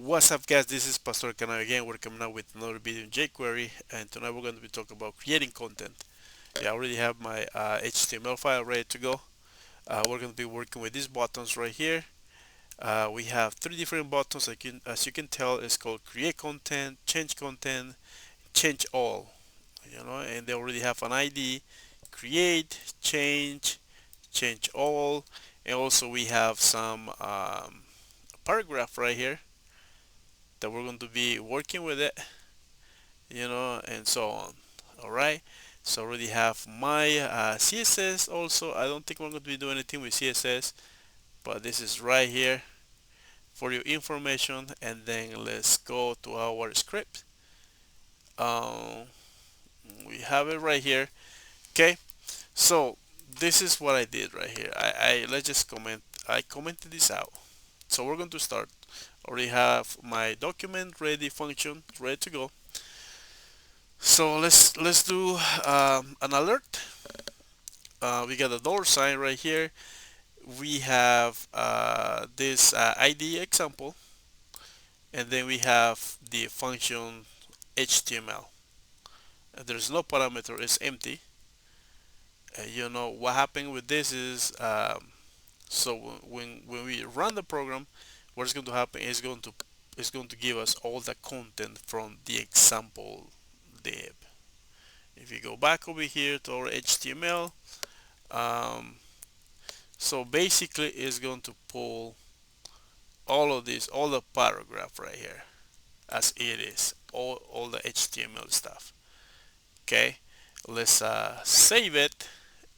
What's up, guys? This is Pastor Canav again. We're coming out with another video in jQuery, and tonight we're going to be talking about creating content. Yeah, I already have my HTML file ready to go. We're going to be working with these buttons right here. We have three different buttons. As you can tell, it's called create content, change all. And they already have an ID: create, change all, and also we have some paragraph right here that we're going to be working with it, and so on. All right. So I already have my CSS. Also, I don't think we're going to be doing anything with CSS, but this is right here for your information. And then let's go to our script. Um, we have it right here. Okay. So this is what I did right here. I let's just comment. I commented this out. So we're going to start. Already have my document ready, function ready to go. So let's do an alert. We got a dollar sign right here. We have this ID example, and then we have the function HTML. There's no parameter; it's empty. What happened with this is so when we run the program, what's going to happen is going to give us all the content from the example div. If you go back over here to our HTML, um, so basically it's going to pull all of this, all the paragraph right here as it is, all the HTML stuff. Okay, let's save it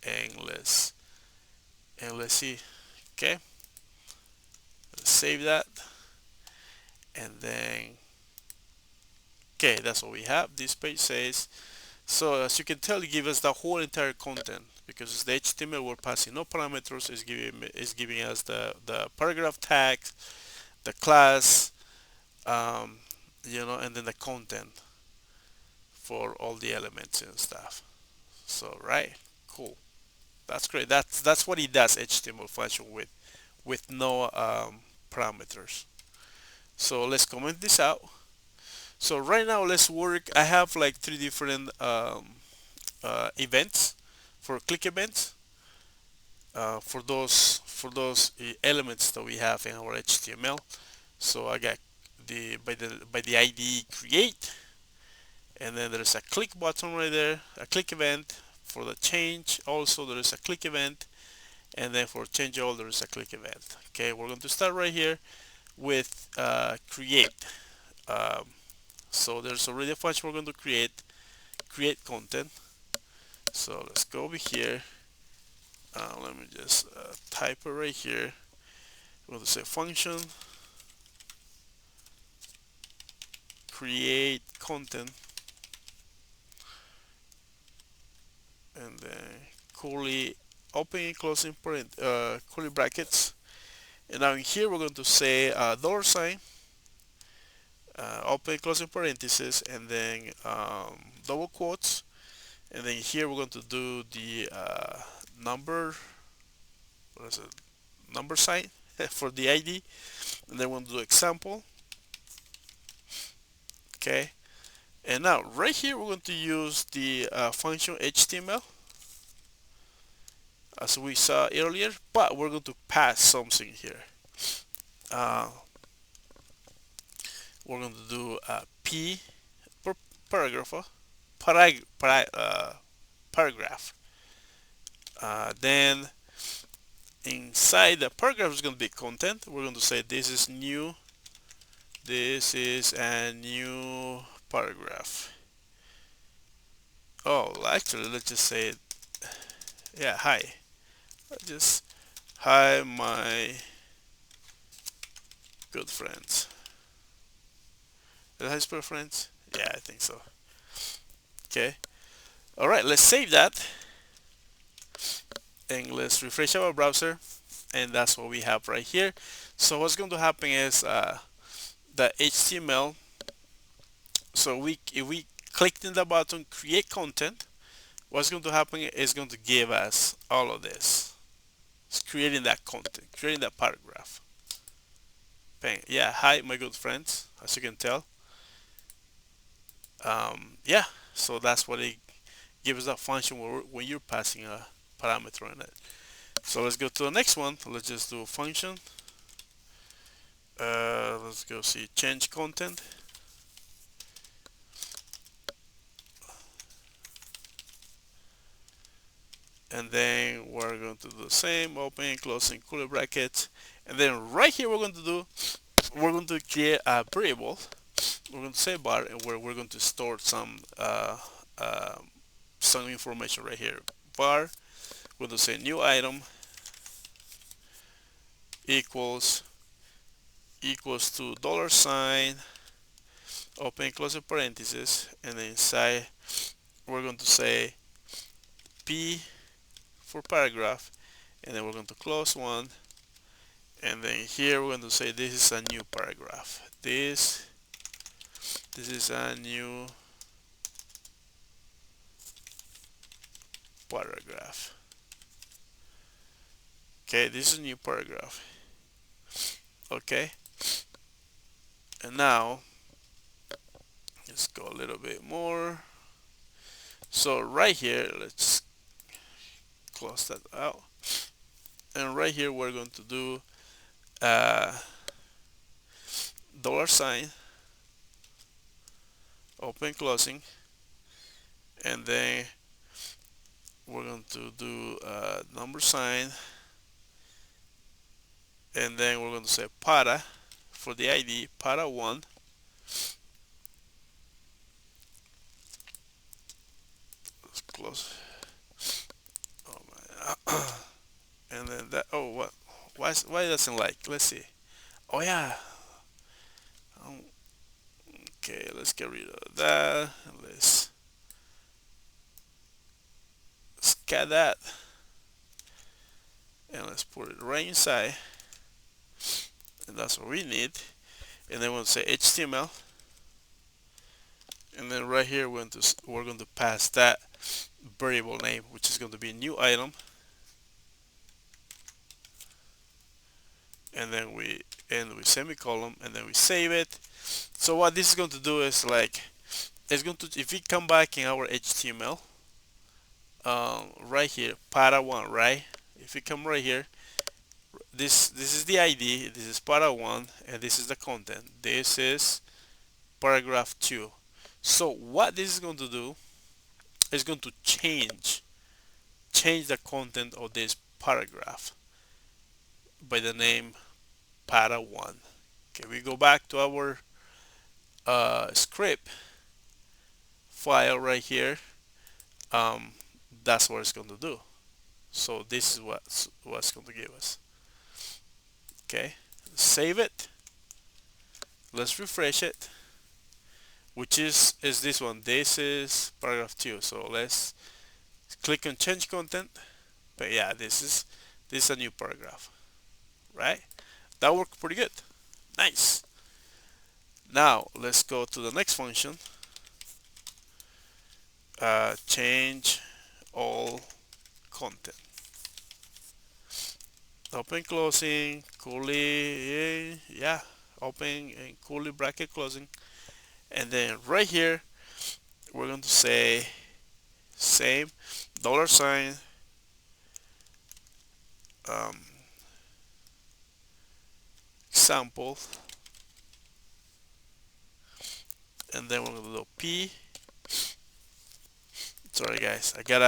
and let's see. Okay, let's save that, and then okay, that's what we have. This page says, so as you can tell, it gives us the whole entire content because it's the HTML. We're passing no parameters. It's giving us the paragraph tag, the class, um, and then the content for all the elements and stuff. So right, cool. That's great. That's what it does. HTML function with no parameters. So let's comment this out. So right now let's work. I have like three different events for click events for those elements that we have in our HTML. So I got the ID create, and then there's a click button right there, a click event for the change. Also there is a click event, and then for change all there is a click event. Okay, we're going to start right here with create. Um, so there's already a function we're going to create content. So let's go over here. Let me just type it right here. We're going to say function create content, and then curly open and closing curly brackets. And now in here we're going to say dollar sign, open closing parentheses, and then double quotes. And then here we're going to do the number, what is it, number sign for the ID. And then we're going to do example. Okay. And now right here we're going to use the function HTML as we saw earlier, but we're going to pass something here. Uh, we're going to do P per paragraph, paragraph. Then inside the paragraph is going to be content. We're going to say this is new. This is a new paragraph. Oh, actually, let's just say, yeah, hi. Just hi, my good friends. Is that how you spell friends? Yeah, I think so. Okay. All right, let's save that and let's refresh our browser, and that's what we have right here. So what's going to happen is the HTML. So if we clicked in the button create content, what's going to happen is going to give us all of this. It's creating that content, creating that paragraph. Bang. Yeah, hi, my good friends. As you can tell, yeah. So that's what it gives that function when you're passing a parameter in it. So let's go to the next one. Let's just do a function. Let's go see change content, and then we're going to do the same, open, closing, curly brackets, and then right here we're going to create a variable. We're going to say bar, and where we're going to store uh, some information right here. Var, we're going to say new item equals to dollar sign, open closing parentheses, and then inside we're going to say p for paragraph, and then we're going to close one, and then here we're going to say this is a new paragraph. This is a new paragraph. Okay, this is a new paragraph. Okay, and now let's go a little bit more. So right here, let's close that out, and right here we're going to do dollar sign, open closing, and then we're going to do number sign, and then we're going to say para for the ID, para 1. Let's close. Oh man. And then that, oh, why it doesn't like, let's see. Oh yeah. Um, okay, let's get rid of that. Let's get that, and let's put it right inside, and that's what we need. And then we'll say HTML, and then right here we're going to pass that variable name, which is going to be a new item, and then we end with semicolon, and then we save it. So what this is going to do is like, it's going to, if we come back in our HTML, right here, para 1, right? If we come right here, this is the ID, this is para 1, and this is the content. This is paragraph 2. So what this is going to do is going to change the content of this paragraph by the name para 1. Okay, we go back to our script file right here. Um, that's what it's going to do. So this is what's going to give us. Okay, save it. Let's refresh it. Which is this one. This is paragraph 2. So let's click on change content. But yeah, this is a new paragraph, right? That worked pretty good. Nice. Now let's go to the next function. Change all content. Open closing curly, yeah, open and curly bracket closing, and then right here we're going to say same dollar sign, um, example, and then we're going to do p. Sorry guys, I got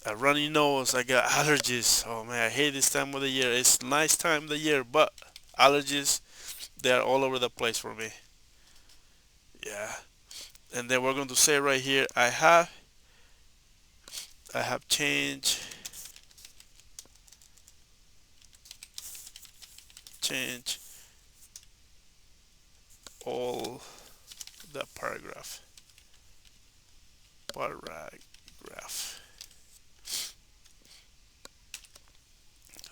a runny nose, I got allergies. Oh man, I hate this time of the year. It's a nice time of the year, but allergies, they are all over the place for me. Yeah, and then we're going to say right here, I have changed change all the paragraph.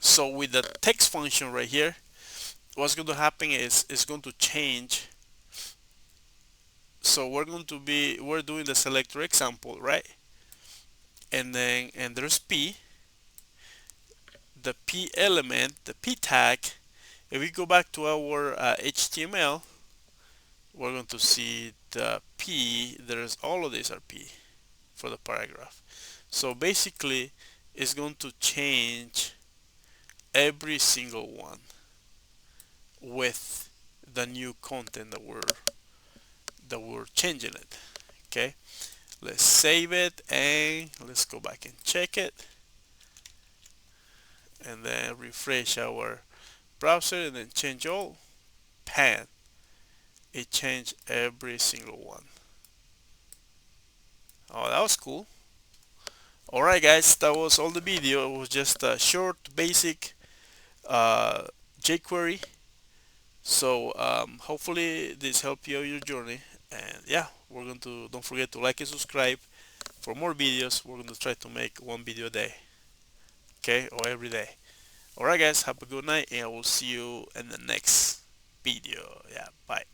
So with the text function right here, what's going to happen is it's going to change. So we're doing the selector example, right? And there's p. The p element, the p tag If we go back to our HTML, we're going to see the P. There's all of these are P for the paragraph. So basically, it's going to change every single one with the new content that we're changing it. Okay, let's save it and let's go back and check it, and then refresh our browser and then change all. Pan, it changed every single one. Oh, that was cool. Alright guys, that was all the video. It was just a short basic uh, jQuery. So hopefully this helped you out your journey, and yeah, we're going to, don't forget to like and subscribe for more videos. We're going to try to make one video a day, okay, or every day. Alright guys, have a good night, and I will see you in the next video. Yeah, bye.